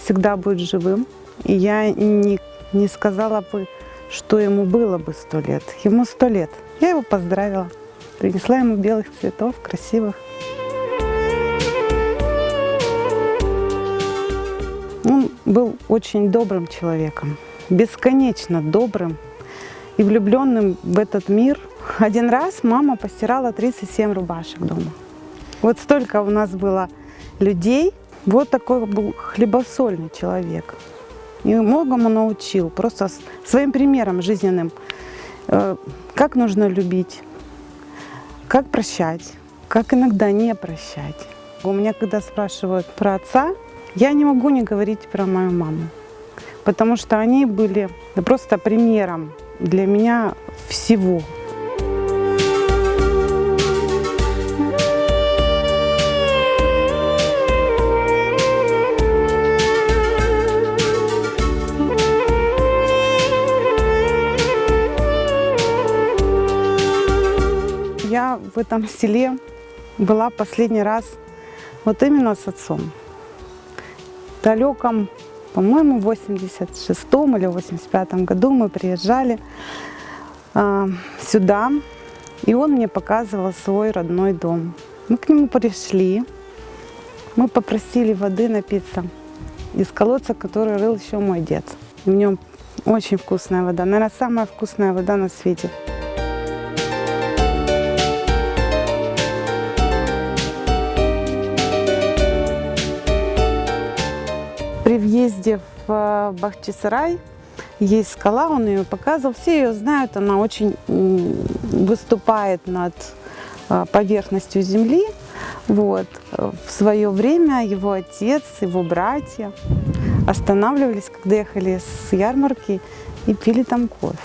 всегда будет живым. И я не сказала бы, что ему было бы 100 лет. Ему 100 лет. Я его поздравила. Принесла ему белых цветов, красивых. Он был очень добрым человеком, бесконечно добрым и влюбленным в этот мир. Один раз мама постирала 37 рубашек дома. Вот столько у нас было людей. Вот такой был хлебосольный человек. И многому научил, просто своим примером жизненным. Как нужно любить, как прощать, как иногда не прощать. У меня, когда спрашивают про отца, я не могу не говорить про мою маму, потому что они были просто примером для меня всего. Я в этом селе была последний раз вот именно с отцом. В далеком, по-моему, в 86-м или 85-м году мы приезжали сюда, и он мне показывал свой родной дом. Мы к нему пришли, мы попросили воды напиться из колодца, который рыл еще мой дед. В нем очень вкусная вода, наверное, самая вкусная вода на свете. При въезде в Бахчисарай есть скала, он ее показывал, все ее знают, она очень выступает над поверхностью земли. Вот. В свое время его отец, его братья останавливались, когда ехали с ярмарки, и пили там кофе.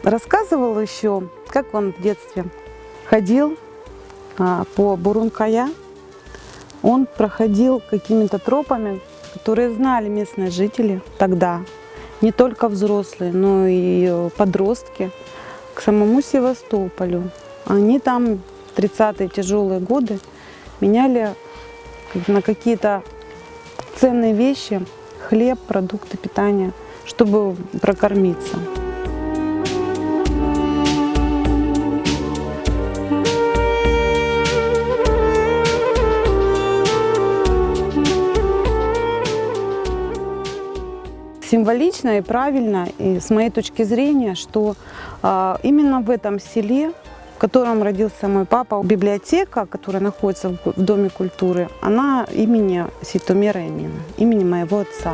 Рассказывал еще, как он в детстве ходил по Бурункая, он проходил какими-то тропами, которые знали местные жители тогда, не только взрослые, но и подростки, к самому Севастополю. Они там в 30-е тяжелые годы меняли на какие-то ценные вещи, хлеб, продукты питания, чтобы прокормиться. Символично и правильно, и с моей точки зрения, что именно в этом селе, в котором родился мой папа, библиотека, которая находится в Доме культуры, она имени Ситомира Эмина, имени моего отца.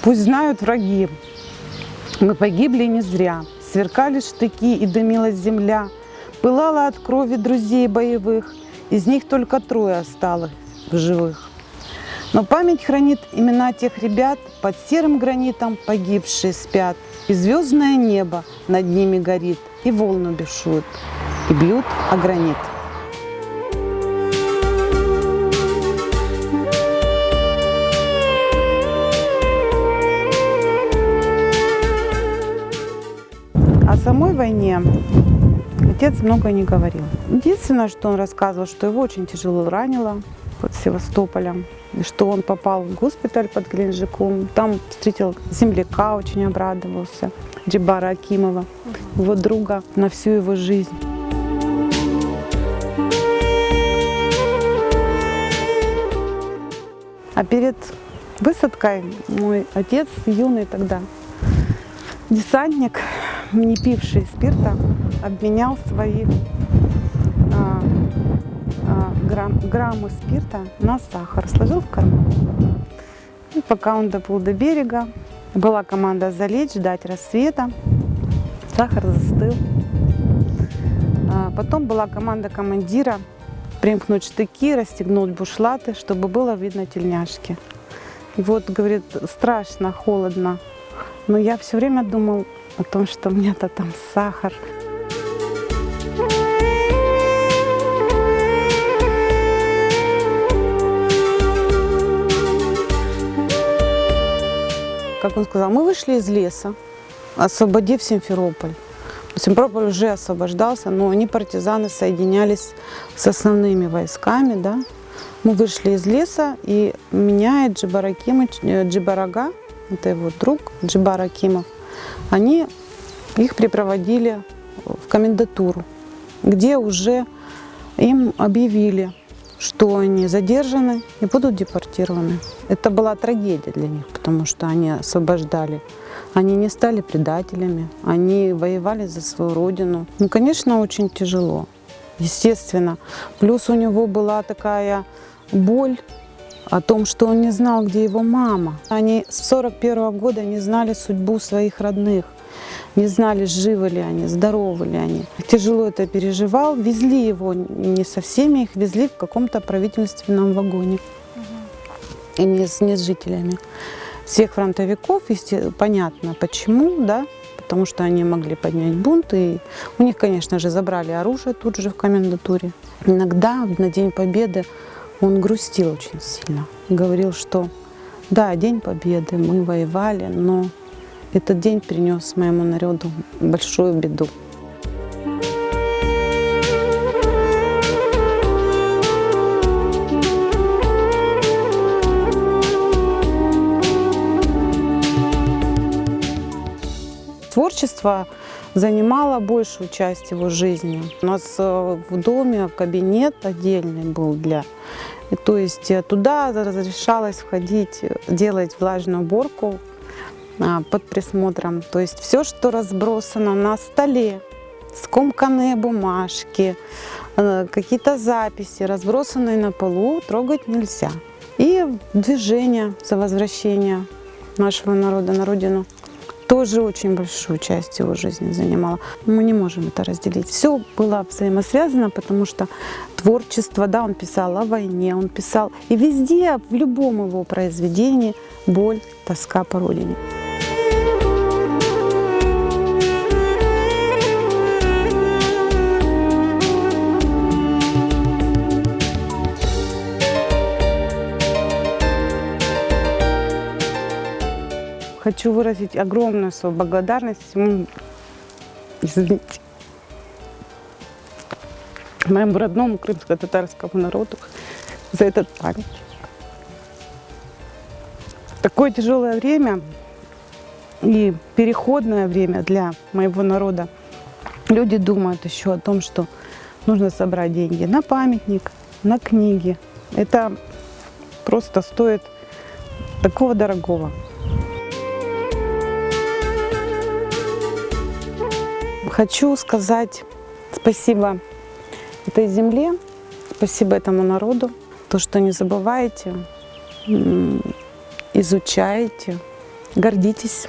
Пусть знают враги, мы погибли не зря, сверкали штыки и дымилась земля, пылала от крови друзей боевых, из них только 3 осталось в живых. Но память хранит имена тех ребят, под серым гранитом погибшие спят, и звездное небо над ними горит, и волны бушуют, и бьют о гранит. О самой войне отец много не говорил. Единственное, что он рассказывал, что его очень тяжело ранило под Севастополем, и что он попал в госпиталь под Геленджиком. Там встретил земляка, очень обрадовался, Джибара Акимова, его друга на всю его жизнь. А перед высадкой мой отец, юный тогда десантник, не пивший спирта, обменял свои граммы спирта на сахар, сложил в карман. И пока он доплыл до берега, была команда залечь, ждать рассвета. Сахар застыл. Потом была команда командира примкнуть штыки, расстегнуть бушлаты, чтобы было видно тельняшки. И вот, говорит, страшно, холодно. Но я все время думал о том, что у меня-то там сахар. как он сказал, мы вышли из леса, освободив Симферополь. Симферополь уже освобождался, но они, партизаны, соединялись с основными войсками. Да? Мы вышли из леса, и меня и Джибарага, это его друг Джибар Акимов, их припроводили в комендатуру, где уже им объявили, что они задержаны и будут депортированы. Это была трагедия для них, потому что они освобождали. Они не стали предателями, они воевали за свою родину. Ну, конечно, очень тяжело, естественно. Плюс у него была такая боль о том, что он не знал, где его мама. Они с 1941 года не знали судьбу своих родных, не знали, живы ли они, здоровы ли они. Тяжело это переживал. Везли его не со всеми, их везли в каком-то правительственном вагоне. И не с жителями. Всех фронтовиков, понятно почему, да, потому что они могли поднять бунт, и у них, конечно же, забрали оружие тут же в комендатуре. Иногда на День Победы он грустил очень сильно, говорил, что да, День Победы, мы воевали, но этот день принес моему народу большую беду. Творчество занимало большую часть его жизни. У нас в доме кабинет отдельный был то есть туда разрешалось входить, делать влажную уборку под присмотром. То есть все, что разбросано на столе, скомканные бумажки, какие-то записи, разбросанные на полу, трогать нельзя. И движение за возвращение нашего народа на родину тоже очень большую часть его жизни занимало. Мы не можем это разделить. Все было взаимосвязано, потому что творчество, да, он писал о войне, он писал, и везде, в любом его произведении, боль, тоска по родине. Хочу выразить огромную свою благодарность всему, извините, моему родному крымско-татарскому народу за этот памятник. Такое тяжелое время и переходное время для моего народа. Люди думают еще о том, что нужно собрать деньги на памятник, на книги. Это просто стоит такого дорогого. Хочу сказать спасибо этой земле, спасибо этому народу, то, что не забываете, изучаете, гордитесь.